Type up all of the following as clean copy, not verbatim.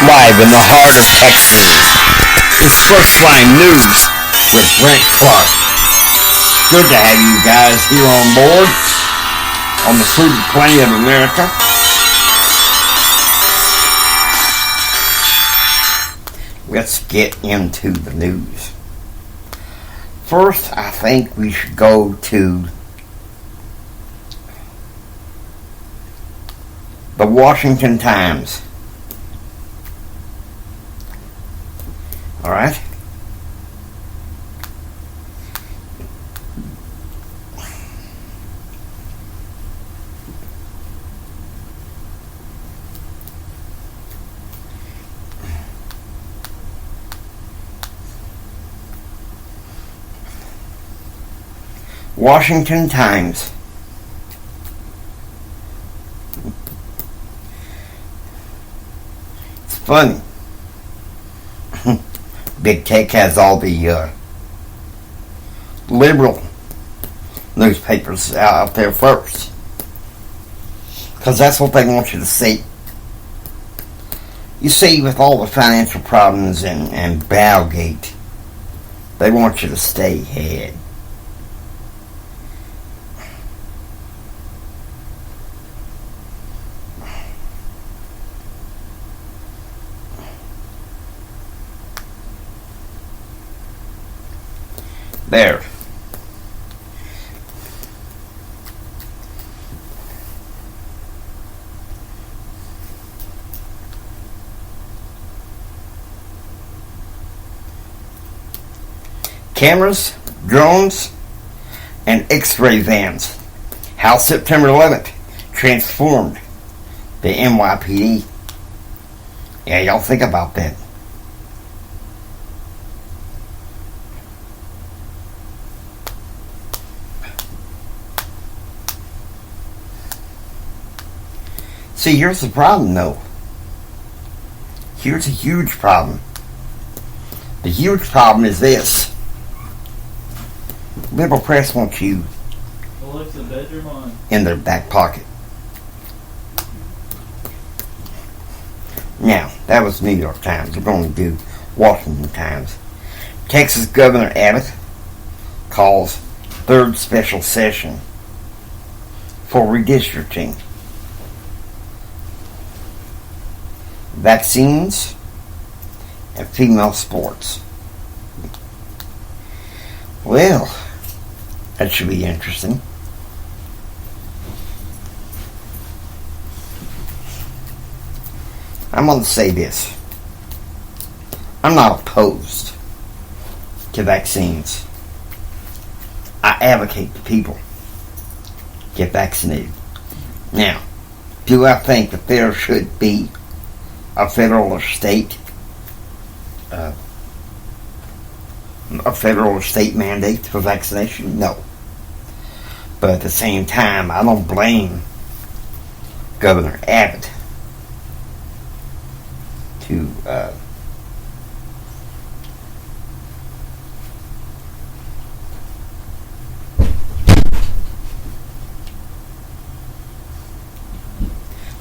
live in the heart of Texas. It's First Line News with Brent Clark. Good to have you guys here on board on the Fruited Plain of America. Let's get into the news. First, I think we should go to the Washington Times. All right. Washington Times. It's funny. Big Tech has all the liberal newspapers out there first, because that's what they want you to see. You see, with all the financial problems and Bowgate, they want you to stay ahead. There. Cameras, drones, and X-ray vans. How September 11th transformed the NYPD. Yeah, y'all think about that. See, here's the problem, though. Here's a huge problem. The huge problem is this. Liberal press wants you Alexa, bedroom on. in their back pocket. Now, that was New York Times. We're going to do Washington Times. Texas Governor Abbott calls third special session for redistricting. Vaccines and female sports. Well, that should be interesting. I'm going to say this. I'm not opposed to vaccines. I advocate the people get vaccinated. Now, do I think that there should be a federal or state mandate for vaccination? No. But at the same time, I don't blame Governor Abbott to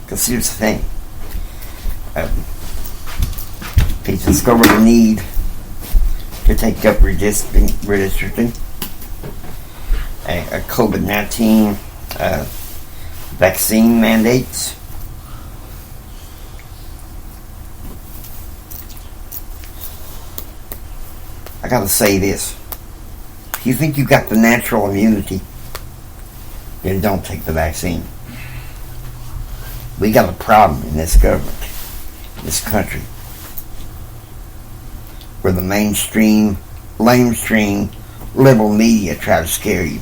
because here's the thing. If he discovered the need to take up redistricting, a COVID-19 vaccine mandates, I gotta say this. If you think you got the natural immunity, then don't take the vaccine. We got a problem in this government, in this country, where the mainstream, lamestream, liberal media try to scare you.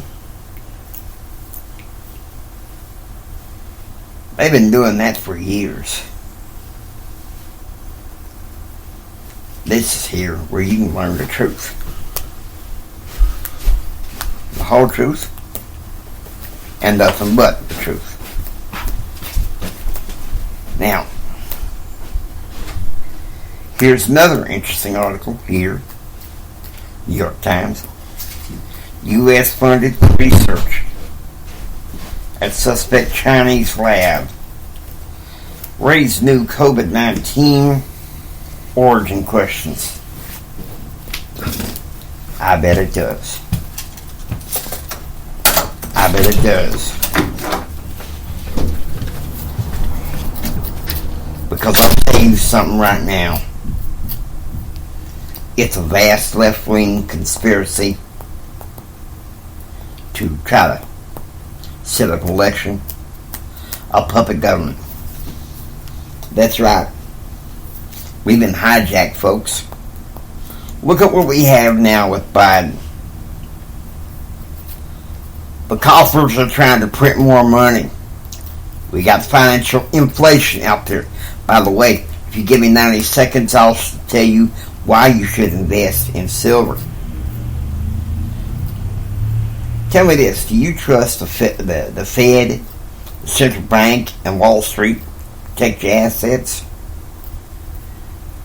They've been doing that for years. This is here where you can learn the truth. The whole truth and nothing but the truth. Now, here's another interesting article here. New York Times. U.S. funded research at suspect Chinese lab raised new COVID-19 origin questions? I bet it does. I bet it does. Because I'll tell you something right now. It's a vast left-wing conspiracy to try to set up an election, a puppet government. That's right. We've been hijacked, folks. Look at what we have now with Biden. The coffers are trying to print more money. We got financial inflation out there. By the way, if you give me 90 seconds, I'll tell you why you should invest in silver. Tell me this, do you trust the Fed, the central bank, and Wall Street to protect your assets?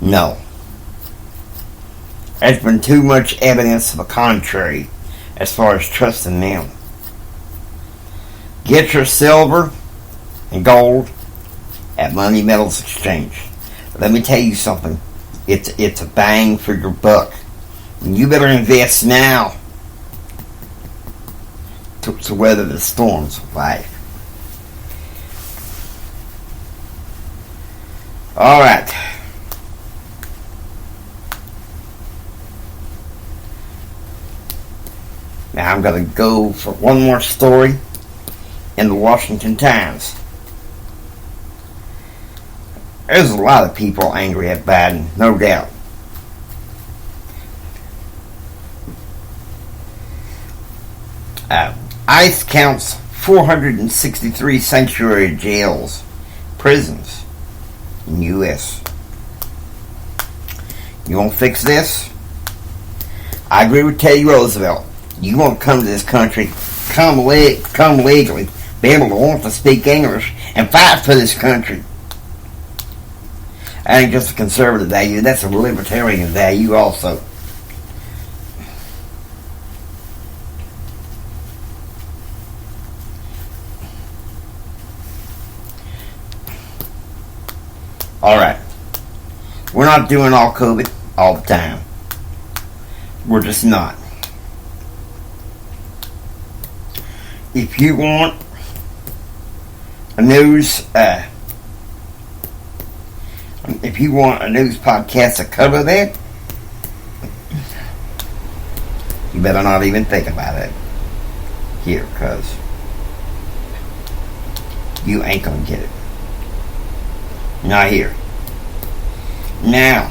No. There's been too much evidence of the contrary as far as trusting them. Get your silver and gold at Money Metals Exchange. Let me tell you something. It's a bang for your buck. And you better invest now to weather the storms of life. All right. Now I'm going to go for one more story in the Washington Times. There's a lot of people angry at Biden, no doubt. ICE counts 463 sanctuary jails, prisons in the U.S. You want to fix this? I agree with Teddy Roosevelt. You want to come to this country, come legally, be able to want to speak English, and fight for this country. That ain't just a conservative value, that's a libertarian value also. Alright. We're not doing all COVID all the time. We're just not. If you want a news podcast to cover that, you better not even think about it here, because you ain't gonna get it. Not here. Now,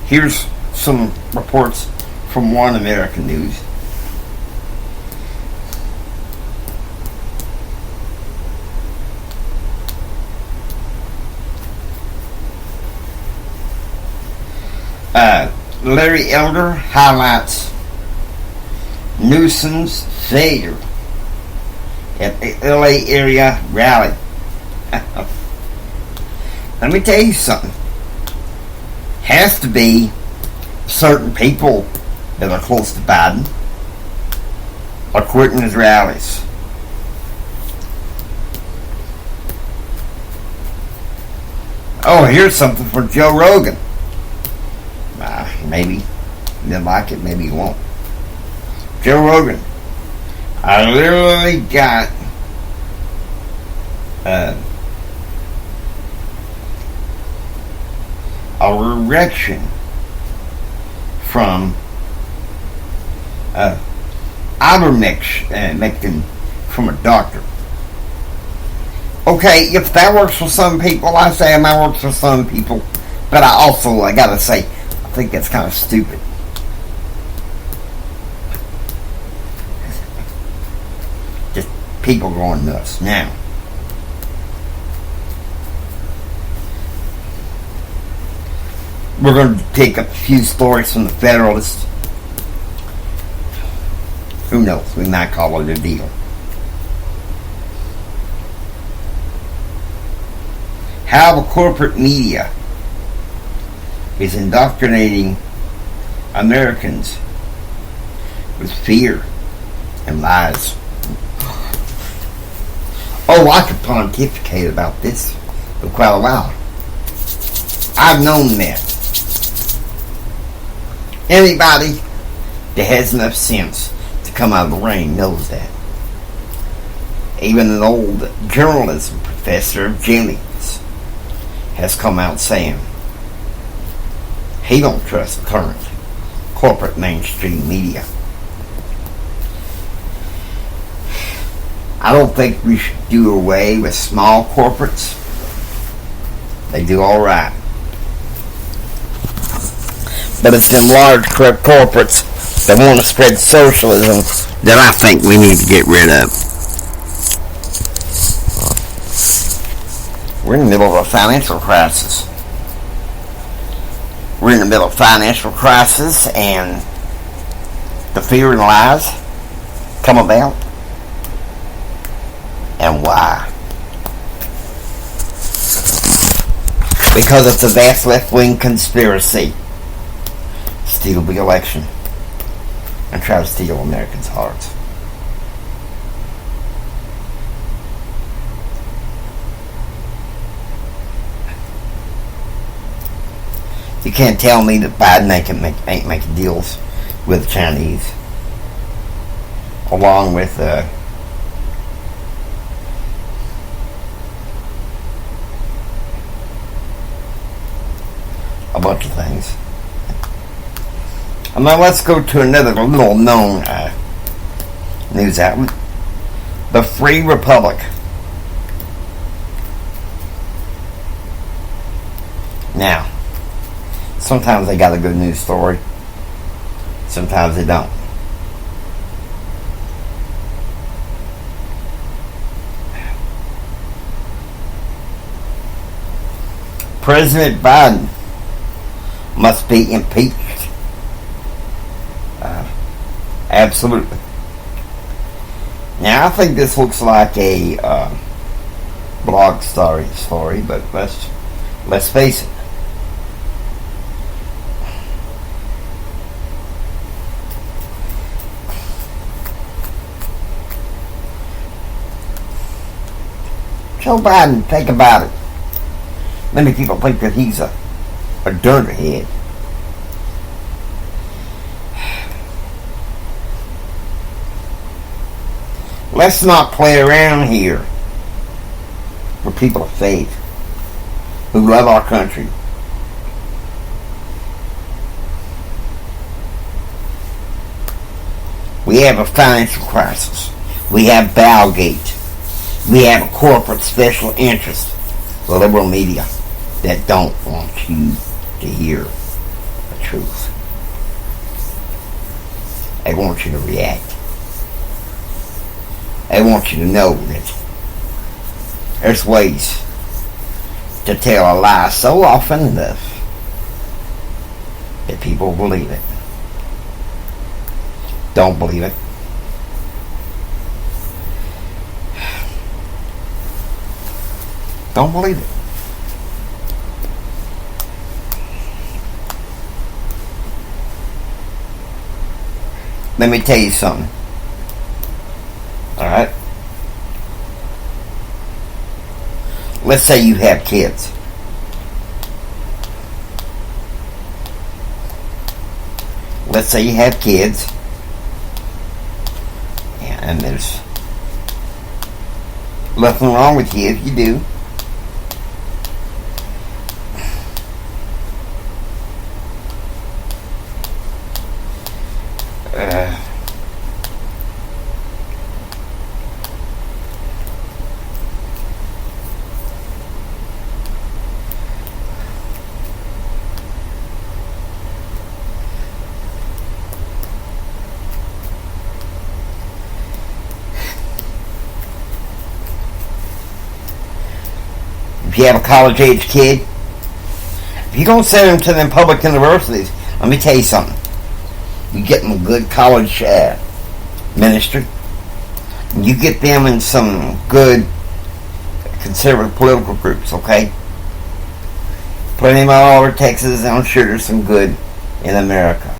here's some reports from One American News. Larry Elder highlights Newsom's failure at the LA area rally. Let me tell you something. Has to be certain people that are close to Biden are quitting his rallies. Oh, here's something for Joe Rogan. Maybe you'll like it, maybe you won't. Joe Rogan. I literally got a erection from ivermectin from a doctor. Okay, if that works for some people, I say it might work for some people, but I gotta say, I think that's kind of stupid. Just people going nuts. Now, we're going to take up a few stories from the Federalist. Who knows? We might call it a deal. How the corporate media is indoctrinating Americans with fear and lies. Oh, I could pontificate about this for quite a while. I've known that. Anybody that has enough sense to come out of the rain knows that. Even an old journalism professor, Jennings, has come out saying he don't trust the current corporate mainstream media. I don't think we should do away with small corporates. They do all right. But it's them large corrupt corporates that want to spread socialism that I think we need to get rid of. We're in the middle of a financial crisis. We're in the middle of a financial crisis, and the fear and lies come about. And why? Because it's a vast left-wing conspiracy. Steal the election and try to steal Americans' hearts. You can't tell me that Biden ain't making deals with the Chinese, along with a bunch of things. And now let's go to another little known news outlet, the Free Republic. Now, sometimes they got a good news story, sometimes they don't. President Biden must be impeached. Absolutely. Now, I think this looks like a blog story, but let's face it. Joe Biden, think about it. Many people think that he's a dunderhead. Let's not play around here with people of faith who love our country. We have a financial crisis. We have Bowgate. We have a corporate special interest, the liberal media, that don't want you to hear the truth. They want you to react. They want you to know that there's ways to tell a lie so often enough that people believe it. Don't believe it. Don't believe it. Let me tell you something. Alright? Let's say you have kids. Let's say you have kids. And there's nothing wrong with you if you do. If you have a college-age kid, if you don't send them to them public universities, let me tell you something. You get them a good college ministry. You get them in some good conservative political groups, okay? Put them all over Texas, and I'm sure there's some good in America.